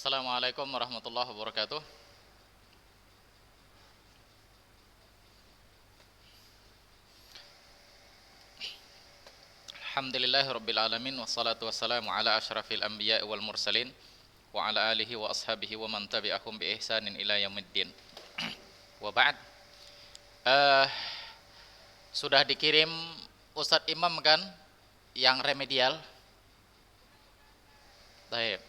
Assalamualaikum warahmatullahi wabarakatuh. Alhamdulillahirabbil alamin wassalatu wassalamu ala asyrafil anbiya'i wal mursalin wa ala alihi wa ashabihi wa man tabi'ahum bi ihsanin ila yaumiddin. Wa ba'd. Eh sudah dikirim Ustadz Imam kan yang remedial? Baik.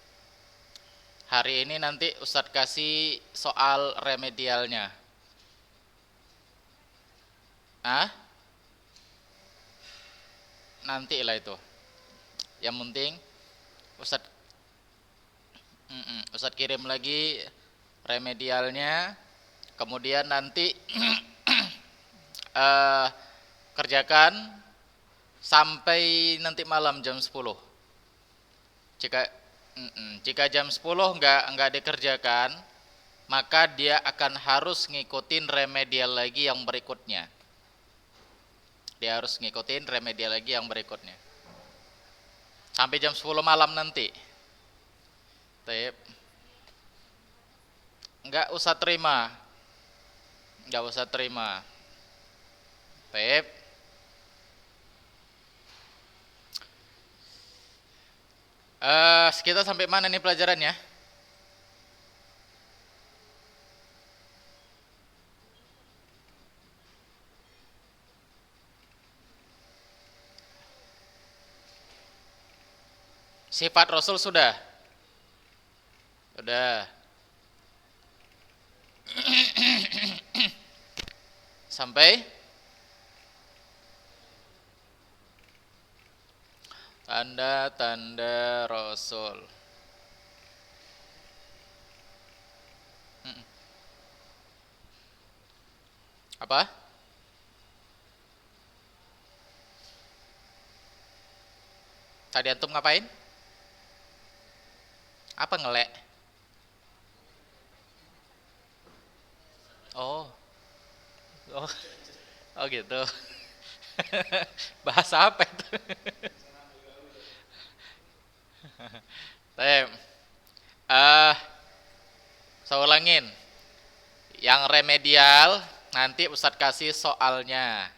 Hari ini nanti Ustadz kasih soal remedialnya. Ah? Nanti lah itu. Yang penting Ustadz Ustadz kirim lagi remedialnya, kemudian nanti eh, kerjakan sampai nanti malam jam 10. Jika jika jam 10 nggak dikerjakan, maka dia akan harus ngikutin remedial lagi yang berikutnya. Dia harus ngikutin remedial lagi yang berikutnya. Sampai jam 10 malam nanti. Tep. Nggak usah terima. Nggak usah terima. Tep. Kita sampai mana nih pelajarannya? Sifat Rasul sudah? Sudah. Sampai tanda-tanda Rasul. Apa? Tadi antum ngapain? Apa ngelek? Oh. Oh. Oh gitu. Bahasa apa itu? Tem. Saya ulangin. Yang remedial nanti Ustadz kasih soalnya.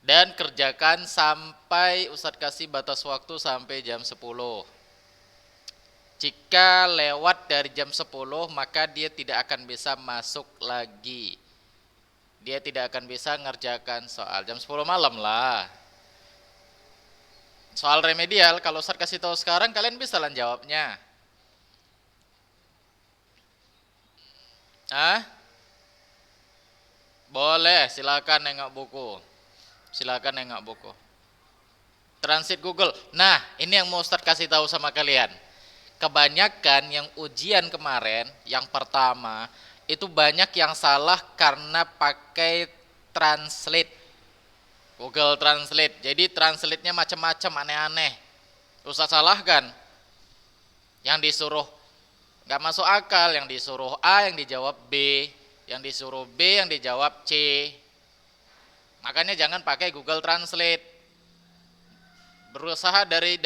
Dan kerjakan sampai Ustadz kasih batas waktu sampai jam 10. Jika lewat dari jam 10, maka dia tidak akan bisa masuk lagi. Dia tidak akan bisa ngerjakan soal. Jam 10 malam lah. Soal remedial, kalau Ustadz kasih tahu sekarang, kalian bisa lah jawabnya. Boleh, silakan nengok buku. Silakan nengok buku. Transit Google. Nah, ini yang mau Ustadz kasih tahu sama kalian. Kebanyakan yang ujian kemarin, yang pertama, itu banyak yang salah karena pakai translate. Google Translate. Jadi translate-nya macam-macam, aneh-aneh. Ustadz salahkan. Yang disuruh nggak masuk akal, yang disuruh A yang dijawab B, yang disuruh B yang dijawab C. Makanya jangan pakai Google Translate. Berusaha dari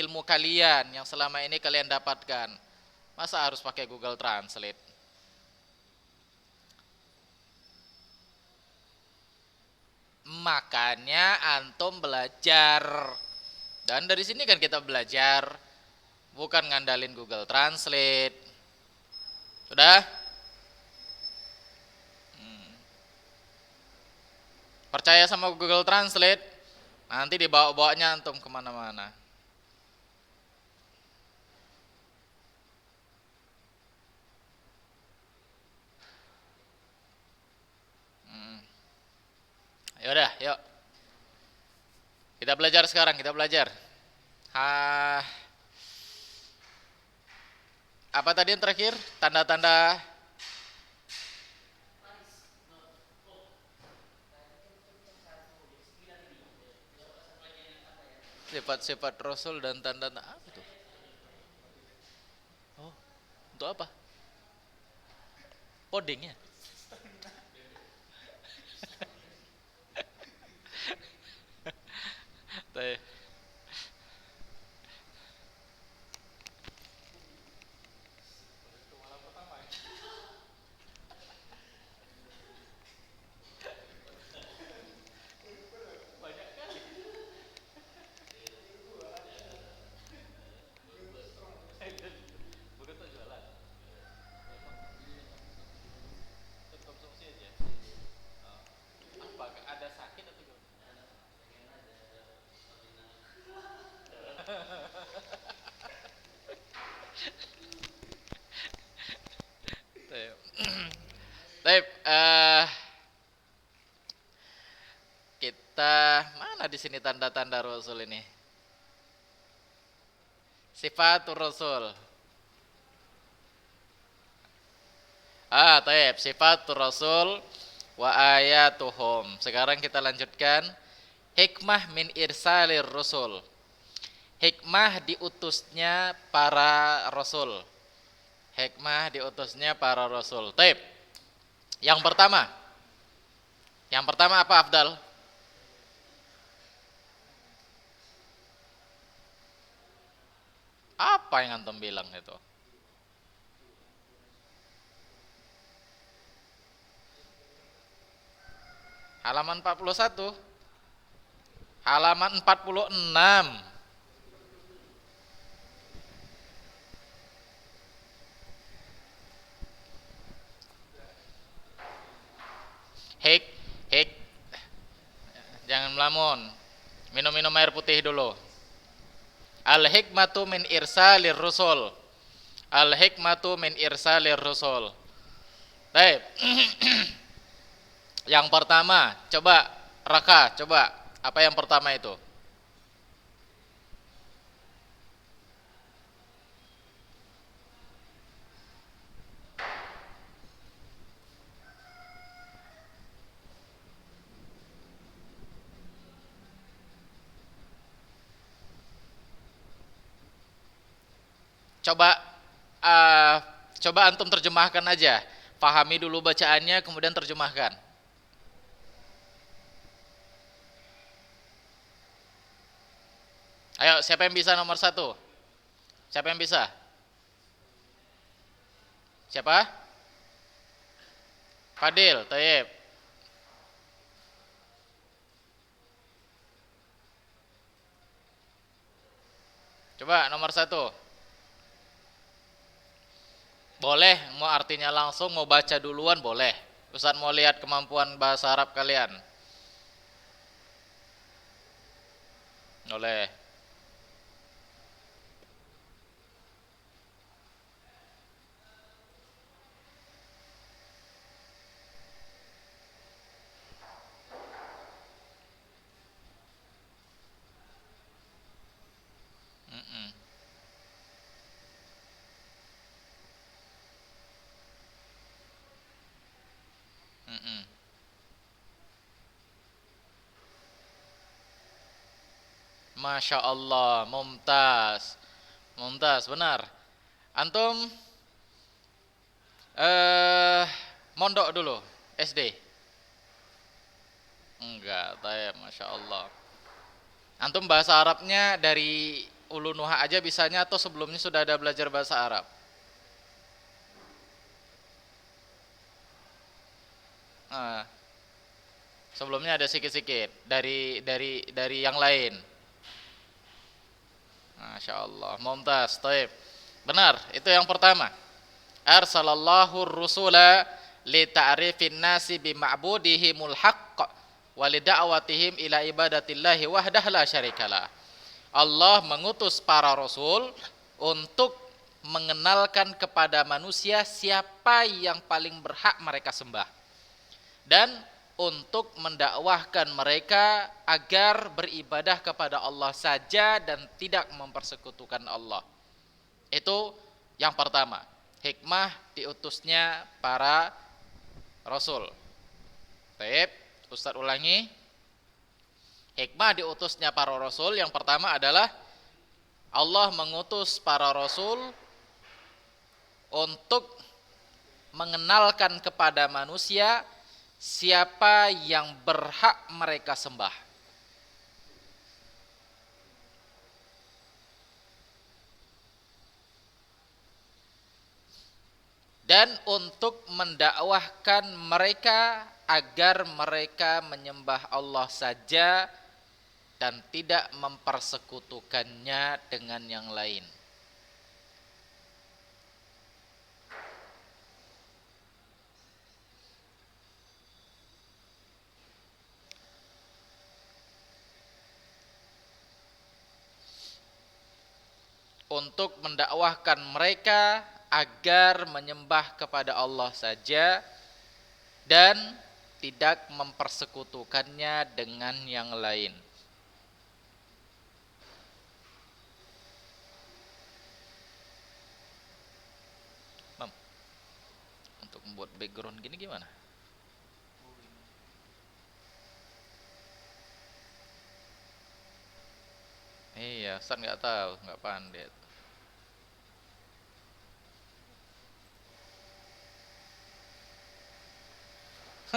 ilmu kalian yang selama ini kalian dapatkan. Masa harus pakai Google Translate? Makanya antum belajar. Dan dari sini kan kita belajar, bukan ngandalin Google Translate. Sudah? Percaya sama Google Translate, nanti dibawa-bawanya antum kemana-mana. Yaudah, yuk. Kita belajar sekarang, kita belajar. Apa tadi yang terakhir? Tanda-tanda sifat-sifat Rasul dan tanda-tanda apa tuh? Oh, untuk apa? Codingnya? kita mana di sini tanda-tanda Rasul ini? Sifatur Rasul. Taib, sifatur Rasul wa ayatuhum. Sekarang kita lanjutkan hikmah min irsalir Rasul. Hikmah diutusnya para rasul. Hikmah diutusnya para rasul. Taib. Yang pertama. Yang pertama apa Afdal? Apa yang antum bilang itu? Halaman 41. Halaman 46. Hik. Jangan melamun. Minum-minum air putih dulu. Al-hikmatu min irsalir rusul. Al-hikmatu min irsalir rusul. Baik. Yang pertama, coba Raka, coba. Apa yang pertama itu? Coba coba antum terjemahkan aja. Pahami dulu bacaannya, kemudian terjemahkan. Ayo, siapa yang bisa nomor 1? Siapa yang bisa? Siapa? Fadil, Tayyib. Coba nomor 1. Boleh, mau artinya langsung, mau baca duluan boleh. Ustaz mau lihat kemampuan bahasa Arab kalian. Boleh. Mm-mm. Mm-mm. Masya Allah, mumtaz. Mumtaz, benar. Antum mondok dulu, SD? Enggak, Tayyib, Masya Allah. Antum bahasa Arabnya dari Ulu Nuha aja bisanya atau sebelumnya sudah ada belajar bahasa Arab? Nah, sebelumnya ada sikit-sikit dari yang lain. Masya Allah, mumtaz, taib. Benar, itu yang pertama. Arsalallahu rusula li ta'rifin nasi bi ma'budihimul haqq wa li da'watihim ila ibadatillahi wahdah la syarikalah. Allah mengutus para rasul untuk mengenalkan kepada manusia siapa yang paling berhak mereka sembah dan untuk mendakwahkan mereka agar beribadah kepada Allah saja dan tidak mempersekutukan Allah. Itu yang pertama, hikmah diutusnya para rasul. Baik, Ustaz ulangi. Hikmah diutusnya para rasul yang pertama adalah Allah mengutus para rasul untuk mengenalkan kepada manusia siapa yang berhak mereka sembah. Dan untuk mendakwahkan mereka agar mereka menyembah Allah saja dan tidak mempersekutukannya dengan yang lain. Untuk mendakwahkan mereka agar menyembah kepada Allah saja dan tidak mempersekutukannya dengan yang lain. Mam, untuk membuat background gini gimana? Iya, Ustaz nggak tahu, nggak pandai.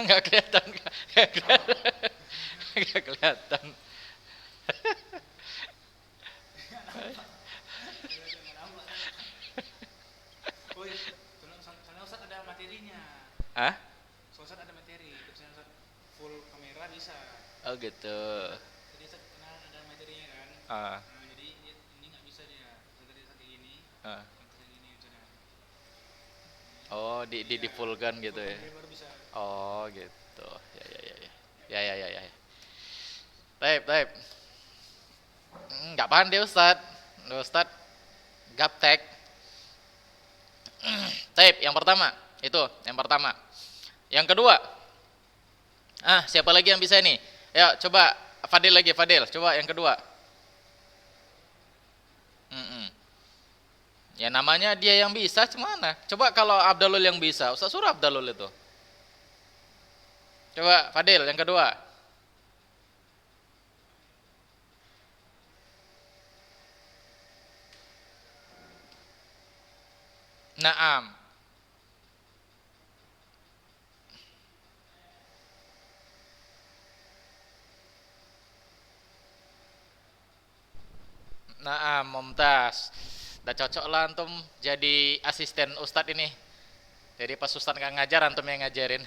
Nggak kelihatan, nggak kelihatan, nggak kelihatan. Oh iya, soalnya Ustaz ada materinya. Ah? Soalnya Ustaz ada materi, terus Ustaz full kamera bisa. Oh gitu. Jadi Ustaz kenal ada materinya kan. Ah, Nah, jadi ini nggak bisa dia. Tadi Ustaz kayak gini, ah. kayak gini misalnya. Oh, di fullkan gitu ya. Full baru bisa. Oh gitu. Ya ya ya ya. Ya ya ya ya. Taib, taib. Nggak pandai Ustaz. Ustaz gaptek. Taib, yang pertama. Itu, yang pertama. Yang kedua. Siapa lagi yang bisa ini? Ya, coba Fadil lagi, Fadil. Coba yang kedua. Ya namanya dia yang bisa, gimana? Coba kalau Abdalul yang bisa, Ustaz suruh Abdalul itu. Coba Fadil yang kedua. Naam. Naam, mumtaz. Udah cocok lah antum jadi asisten Ustadz ini. Jadi pas Ustadz nggak ngajar, antum yang ngajarin.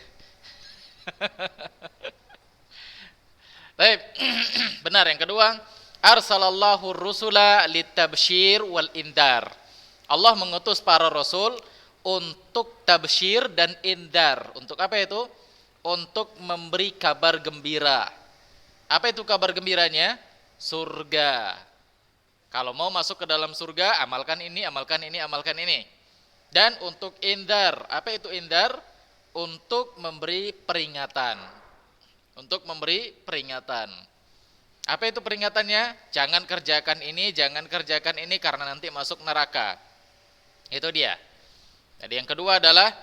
Baik, benar yang kedua, arsalallahu rusula litabsyir wal indar. Allah mengutus para rasul untuk tabsyir dan indar. Untuk apa itu? Untuk memberi kabar gembira. Apa itu kabar gembiranya? Surga. Kalau mau masuk ke dalam surga, amalkan ini, amalkan ini, amalkan ini. Dan untuk indar, apa itu indar? Untuk memberi peringatan. Untuk memberi peringatan. Apa itu peringatannya? Jangan kerjakan ini karena nanti masuk neraka. Itu dia. Jadi yang kedua adalah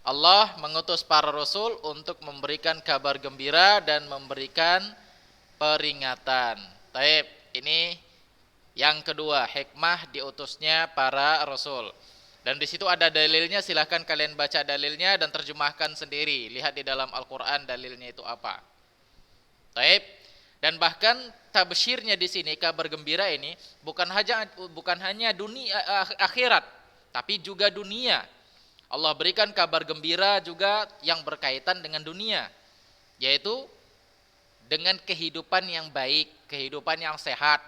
Allah mengutus para rasul untuk memberikan kabar gembira dan memberikan peringatan. Taib, ini yang kedua, hikmah diutusnya para rasul. Dan di situ ada dalilnya, silahkan kalian baca dalilnya dan terjemahkan sendiri. Lihat di dalam Al-Qur'an dalilnya itu apa. Taib. Dan bahkan tabsyirnya di sini, kabar gembira ini bukan hanya dunia akhirat, tapi juga dunia. Allah berikan kabar gembira juga yang berkaitan dengan dunia, yaitu dengan kehidupan yang baik, kehidupan yang sehat.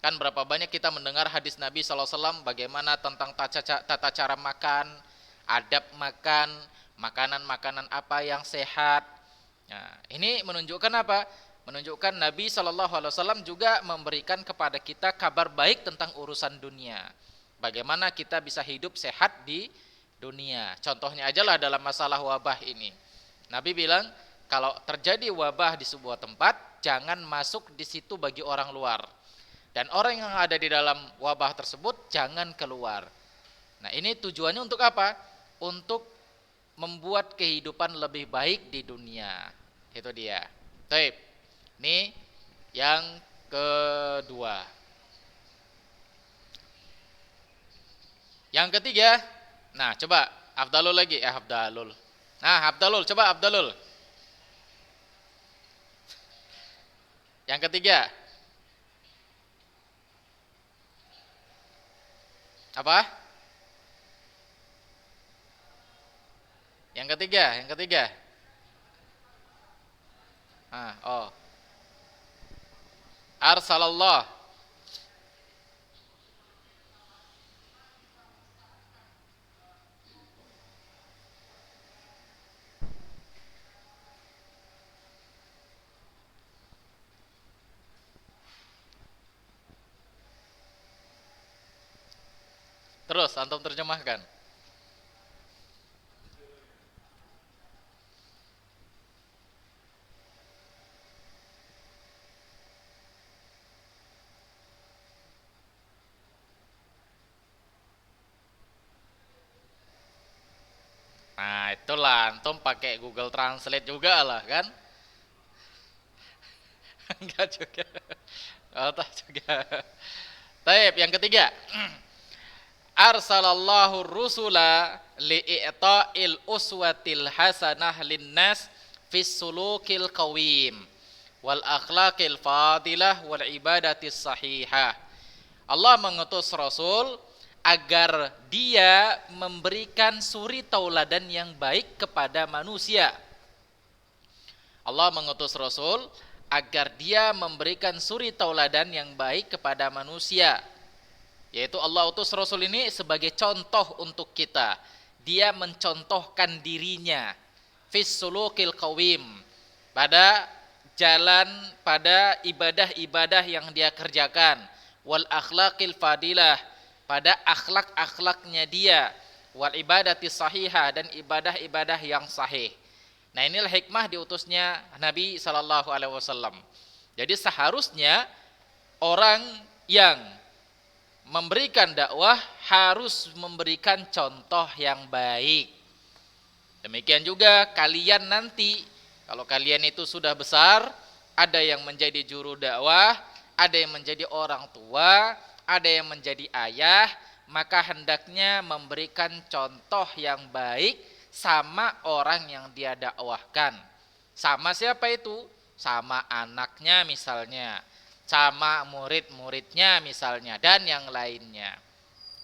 Kan berapa banyak kita mendengar hadis Nabi SAW bagaimana tentang tata cara makan, adab makan, makanan-makanan apa yang sehat. Nah, ini menunjukkan apa? Menunjukkan Nabi SAW juga memberikan kepada kita kabar baik tentang urusan dunia. Bagaimana kita bisa hidup sehat di dunia. Contohnya aja lah dalam masalah wabah ini. Nabi bilang, kalau terjadi wabah di sebuah tempat, jangan masuk di situ bagi orang luar. Dan orang yang ada di dalam wabah tersebut jangan keluar. Nah, ini tujuannya untuk apa? Untuk membuat kehidupan lebih baik di dunia. Itu dia. Baik. Ini yang kedua. Yang ketiga, nah coba Afdalul lagi, Afdalul. Nah, Afdalul, coba Afdalul. Yang ketiga. Apa? Yang ketiga. Arsalallah. Terus antum terjemahkan. antum pakai Google Translate juga lah kan? Enggak juga. Oh, tak juga. Taib, yang ketiga. Arsalallahu rusula li'ita'il uswatil hasanah linnas fis sulukil qawim wal akhlaqil fadilah wal ibadatis sahihah. Allah mengutus Rasul agar dia memberikan suri tauladan yang baik kepada manusia. Allah mengutus Rasul agar dia memberikan suri tauladan yang baik kepada manusia. Yaitu Allah utus Rasul ini sebagai contoh untuk kita. Dia mencontohkan dirinya fis sulukil qawim, pada jalan, pada ibadah-ibadah yang dia kerjakan, wal akhlaqil fadilah, pada akhlak-akhlaknya dia, wal ibadati sahihah, dan ibadah-ibadah yang sahih. Nah, inilah hikmah diutusnya Nabi sallallahu alaihi wasallam. Jadi seharusnya orang yang memberikan dakwah harus memberikan contoh yang baik. Demikian juga kalian nanti, kalau kalian itu sudah besar, ada yang menjadi juru dakwah, ada yang menjadi orang tua, ada yang menjadi ayah, maka hendaknya memberikan contoh yang baik sama orang yang dia dakwahkan. Sama siapa itu? Sama anaknya misalnya, sama murid-muridnya misalnya, dan yang lainnya.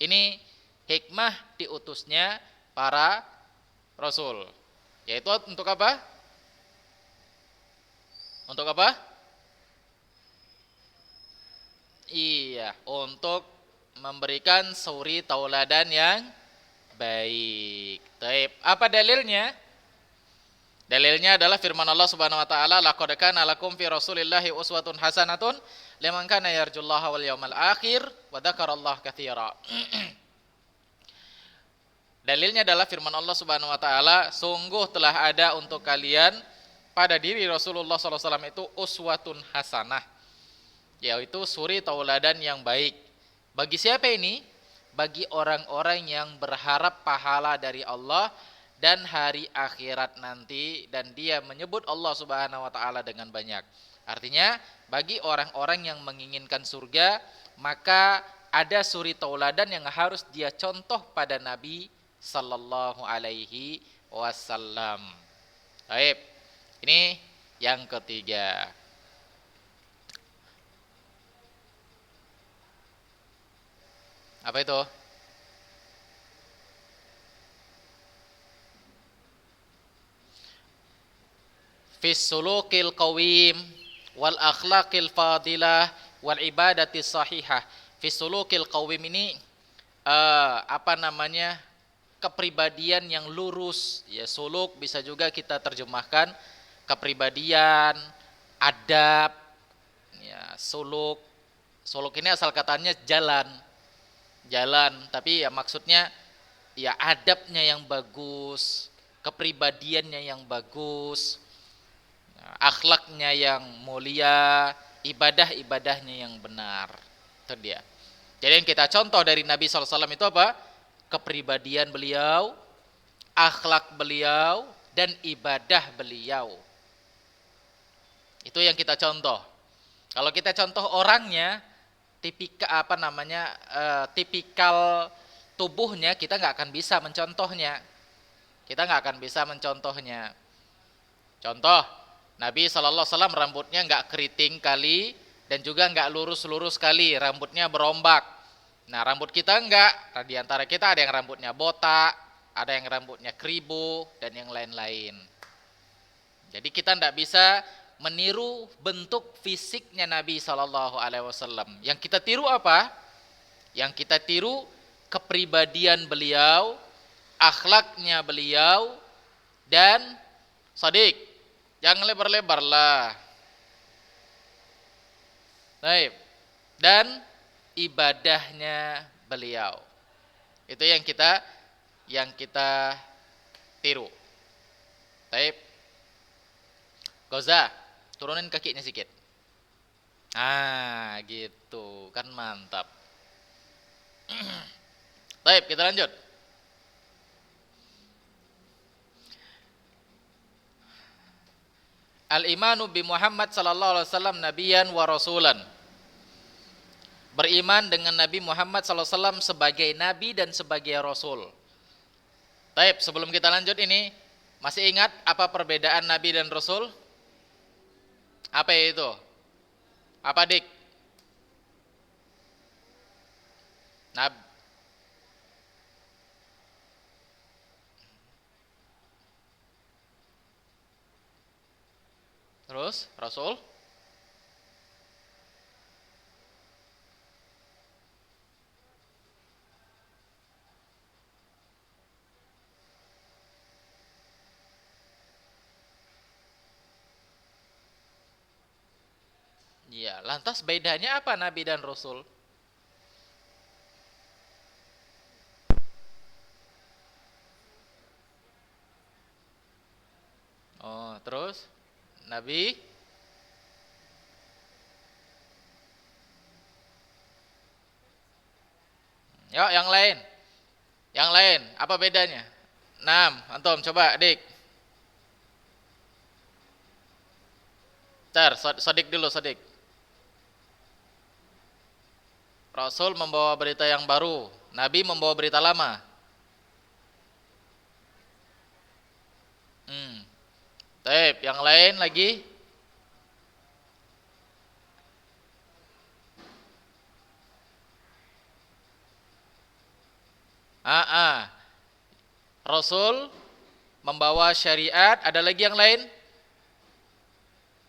Ini hikmah diutusnya para Rasul. Yaitu untuk apa? Untuk apa? Iya, untuk memberikan suri tauladan yang baik. Taib. Apa dalilnya? Dalilnya adalah firman Allah Subhanahu wa taala, laqad kana lakum fi Rasulillahi uswatun hasanatun liman kana yarjullaha wal yawmal akhir wa dzakarallaha katsira. Dalilnya adalah firman Allah Subhanahu wa taala, sungguh telah ada untuk kalian pada diri Rasulullah SAW itu uswatun hasanah, yaitu suri tauladan yang baik. Bagi siapa ini? Bagi orang-orang yang berharap pahala dari Allah dan hari akhirat nanti, dan dia menyebut Allah Subhanahu wa taala dengan banyak. Artinya bagi orang-orang yang menginginkan surga, maka ada suri tauladan yang harus dia contoh pada Nabi sallallahu alaihi wasallam. Baik. Ini yang ketiga. Apa itu? Fis sulukil qawim wal akhlaqil fadilah wal ibadati sahihah. Fis sulukil qawim ini kepribadian yang lurus. Ya, suluk bisa juga kita terjemahkan kepribadian, adab. Ya, suluk. Suluk ini asal katanya jalan. Jalan, tapi ya maksudnya ya adabnya yang bagus, kepribadiannya yang bagus, akhlaknya yang mulia, ibadah-ibadahnya yang benar. Itu dia. Jadi yang kita contoh dari Nabi SAW itu apa? Kepribadian beliau, akhlak beliau, dan ibadah beliau. Itu yang kita contoh. Kalau kita contoh orangnya, tipikal tubuhnya, kita nggak akan bisa mencontohnya. Kita nggak akan bisa mencontohnya. Contoh, Nabi SAW rambutnya nggak keriting kali, dan juga nggak lurus-lurus kali, rambutnya berombak. Nah, rambut kita enggak. Nah, di antara kita ada yang rambutnya botak, ada yang rambutnya keribu, dan yang lain-lain. Jadi kita enggak bisa meniru bentuk fisiknya Nabi SAW. Yang kita tiru apa? Yang kita tiru kepribadian beliau, akhlaknya beliau, dan Sadik, jangan lebar-lebar lah. Baik. Dan ibadahnya beliau. Itu yang kita tiru. Baik. Goza, turunin kakinya sedikit. Ah, gitu. Kan mantap. Baik, kita lanjut. Al-imanu bi Muhammad sallallahu alaihi wasallam nabiyan wa rasulan. Beriman dengan Nabi Muhammad sallallahu alaihi wasallam sebagai nabi dan sebagai rasul. Taib, sebelum kita lanjut ini, masih ingat apa perbedaan nabi dan rasul? Apa itu? Apa dik? Terus rasul? Ya, lantas bedanya apa nabi dan rasul? Oh, terus nabi. Yuk, yang lain. Yang lain, apa bedanya? 6, antum coba, Dik. Sodik dulu, Sodik. Rasul membawa berita yang baru, Nabi membawa berita lama. Taib, yang lain lagi? Rasul membawa syariat, ada lagi yang lain?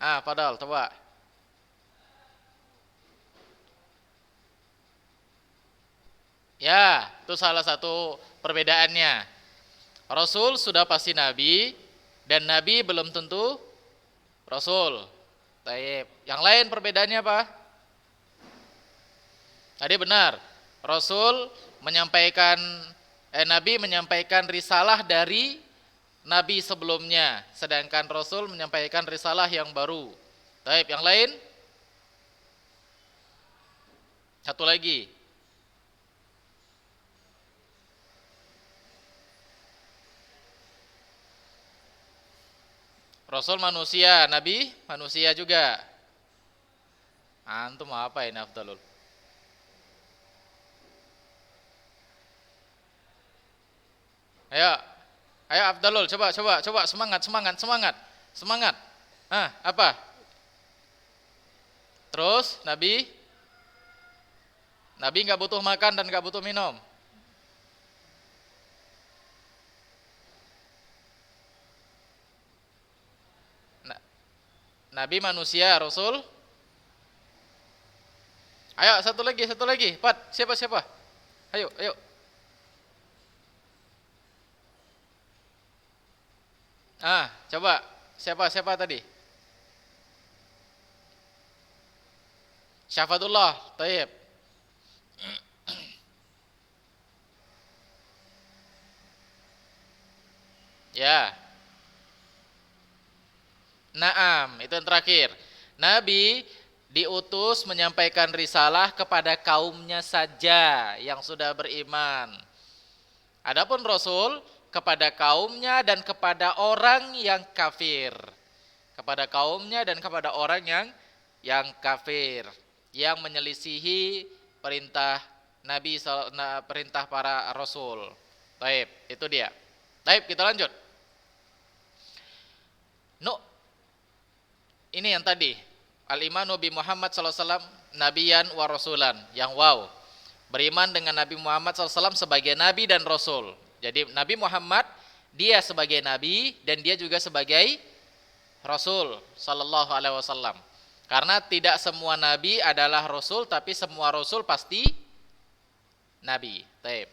Padahal coba. Ya, itu salah satu perbedaannya. Rasul sudah pasti nabi dan nabi belum tentu rasul. Taib. Yang lain perbedaannya apa? Tadi benar. Rasul menyampaikan nabi menyampaikan risalah dari nabi sebelumnya, sedangkan rasul menyampaikan risalah yang baru. Taib, yang lain? Satu lagi. Rasul manusia, nabi manusia juga. Antum apa ini afdalul? Ayo Abdalul, coba semangat. Apa? Terus Nabi nggak butuh makan dan nggak butuh minum. Nabi manusia, Rasul. Ayo satu lagi. Siapa? Ayo. Coba siapa tadi? Syafatullah, taib. Ya. Naam, itu yang terakhir. Nabi diutus menyampaikan risalah kepada kaumnya saja yang sudah beriman. Adapun Rasul kepada kaumnya dan kepada orang yang kafir. Kepada kaumnya dan kepada orang yang kafir, yang menyelisihi perintah Nabi, perintah para Rasul. Baik, itu dia. Baik, kita lanjut. Ini yang tadi, al-imanu bi Muhammad sallallahu alaihi wasallam nabiyan wa rasulan, yang wow. Beriman dengan Nabi Muhammad SAW sebagai nabi dan rasul. Jadi Nabi Muhammad dia sebagai nabi dan dia juga sebagai rasul sallallahu alaihi wasallam. Karena tidak semua nabi adalah rasul, tapi semua rasul pasti nabi. Baik.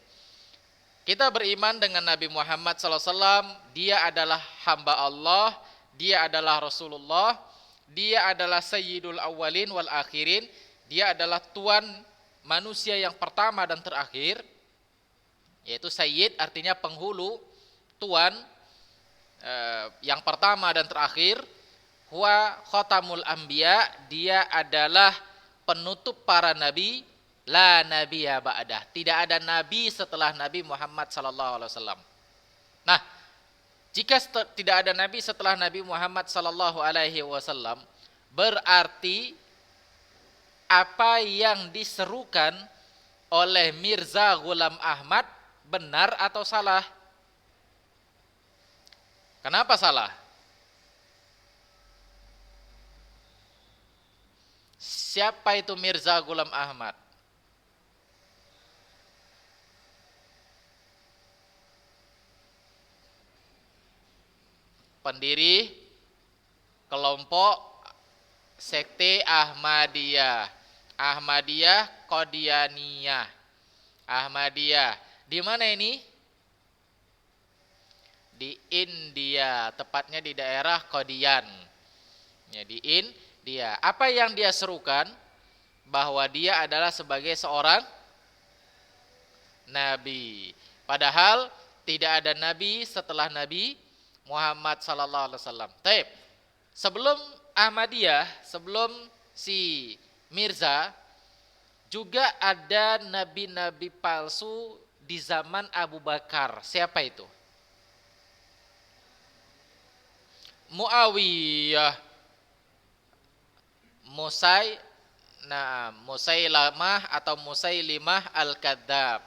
Kita beriman dengan Nabi Muhammad SAW, dia adalah hamba Allah, dia adalah Rasulullah, dia adalah Sayyidul Awwalin wal Akhirin, dia adalah Tuan manusia yang pertama dan terakhir, yaitu Sayyid artinya penghulu, Tuan yang pertama dan terakhir. Huwa Khatamul Anbiya, dia adalah penutup para nabi, la nabiyya ba'dah, tidak ada nabi setelah Nabi Muhammad sallallahu alaihi wasallam. Nah, Jika tidak ada nabi setelah Nabi Muhammad sallallahu alaihi wasallam, berarti apa yang diserukan oleh Mirza Ghulam Ahmad benar atau salah? Kenapa salah? Siapa itu Mirza Ghulam Ahmad? Pendiri kelompok sekte Ahmadiyah. Ahmadiyah Qadianiyah. Ahmadiyah. Di mana ini? Di India, tepatnya di daerah Qadian. Ya, di India. Apa yang dia serukan? Bahwa dia adalah sebagai seorang nabi. Padahal tidak ada nabi setelah Nabi Muhammad sallallahu alaihi wasallam. Taib. Sebelum Ahmadiyah, sebelum si Mirza, juga ada nabi-nabi palsu di zaman Abu Bakar. Siapa itu? Muawiyah, Musailamah atau Musailimah Al-Kadzab.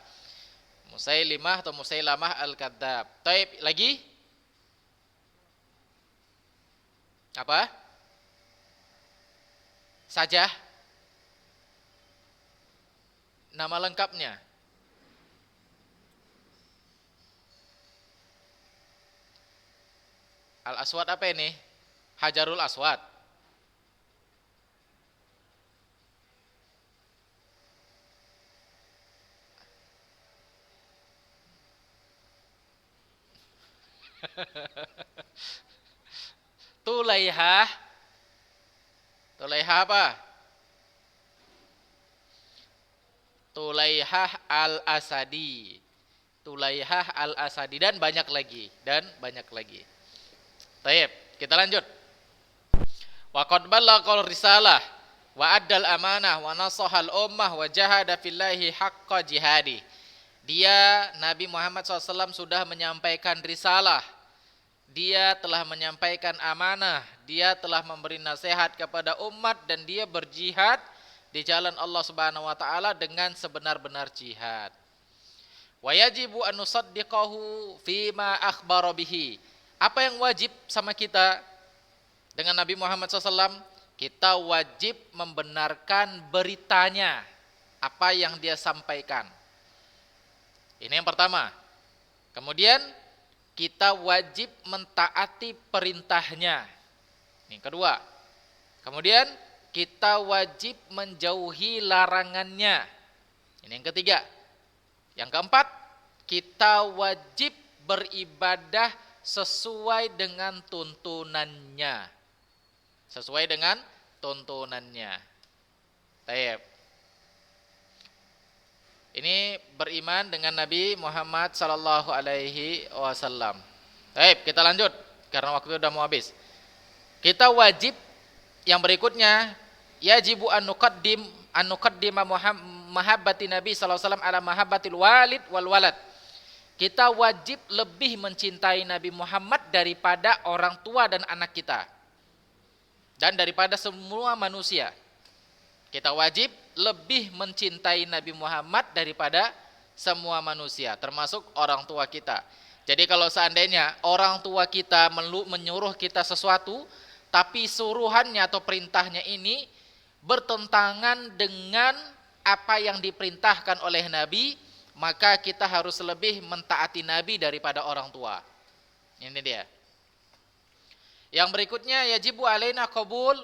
Musailimah atau Musailamah Al-Kadzab. Taib, lagi? Apa? Saja? Nama lengkapnya? Al-Aswad apa ini? Hajarul Aswad. Tulaihah. Tulaihah apa? Tulaihah Al-Asadi. Tulaihah Al-Asadi dan banyak lagi. Baik, kita lanjut. Wa qad ballagha risalah wa addal amanah wa nasahal ummah wa jahada fillahi haqqa jihadi. Dia Nabi Muhammad SAW sudah menyampaikan risalah. Dia telah menyampaikan amanah, dia telah memberi nasihat kepada umat dan dia berjihad di jalan Allah Subhanahu wa taala dengan sebenar-benar jihad. Wa yajibu an nusaddiqahu fima akhbara bihi. Apa yang wajib sama kita dengan Nabi Muhammad SAW? Kita wajib membenarkan beritanya, apa yang dia sampaikan. Ini yang pertama. Kemudian kita wajib mentaati perintahnya. Ini yang kedua. Kemudian kita wajib menjauhi larangannya. Ini yang ketiga. Yang keempat, kita wajib beribadah sesuai dengan tuntunannya. Sesuai dengan tuntunannya. Baik. Ini beriman dengan Nabi Muhammad sallallahu alaihi wasallam. Baik, kita lanjut karena waktu sudah mau habis. Kita wajib yang berikutnya, yajibu an nuqaddima mahabbati Nabi sallallahu alaihi wasallam ala mahabbatil walid wal walad. Kita wajib lebih mencintai Nabi Muhammad daripada orang tua dan anak kita. Dan daripada semua manusia. Kita wajib lebih mencintai Nabi Muhammad daripada semua manusia, termasuk orang tua kita. Jadi kalau seandainya orang tua kita menyuruh kita sesuatu, tapi suruhannya atau perintahnya ini bertentangan dengan apa yang diperintahkan oleh Nabi, maka kita harus lebih mentaati Nabi daripada orang tua. Ini dia. Yang berikutnya, yajibu alaina qabul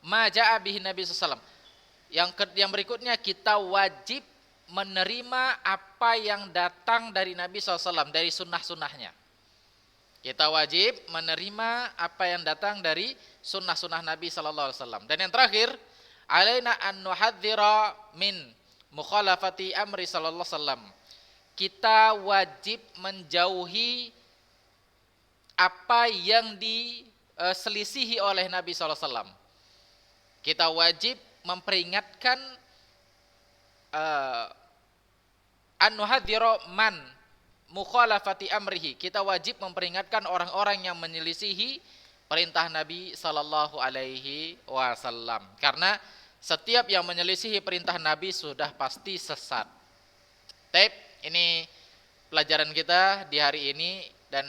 ma ja'a bihi Nabi sallallahu alaihi wasallam. Yang berikutnya, kita wajib menerima apa yang datang dari Nabi SAW, dari sunnah-sunnahnya. Kita wajib menerima apa yang datang dari sunnah-sunnah Nabi SAW. Dan yang terakhir, alaina an nuhadzira min mukhalafati amri sallallahu alaihi wasallam. Kita wajib menjauhi apa yang diselisihi oleh Nabi SAW. Kita wajib memperingatkan an-nuhadzira man mukhalafati amrihi. Kita wajib memperingatkan orang-orang yang menyelisihi perintah Nabi sallallahu alaihi wasallam. Karena setiap yang menyelisihi perintah Nabi sudah pasti sesat. Tape, ini pelajaran kita di hari ini, dan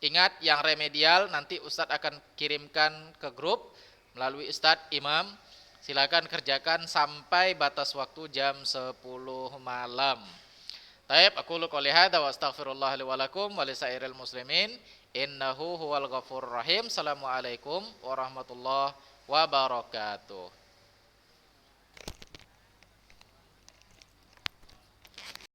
ingat yang remedial nanti Ustadz akan kirimkan ke grup melalui Ustadz Imam. Silakan kerjakan sampai batas waktu jam 10 malam. Taib, aku qouli hadza wa astaghfirullah li wa lakum wa lisairil muslimin innahu huwal ghafurur rahim. Assalamualaikum warahmatullahi wabarakatuh.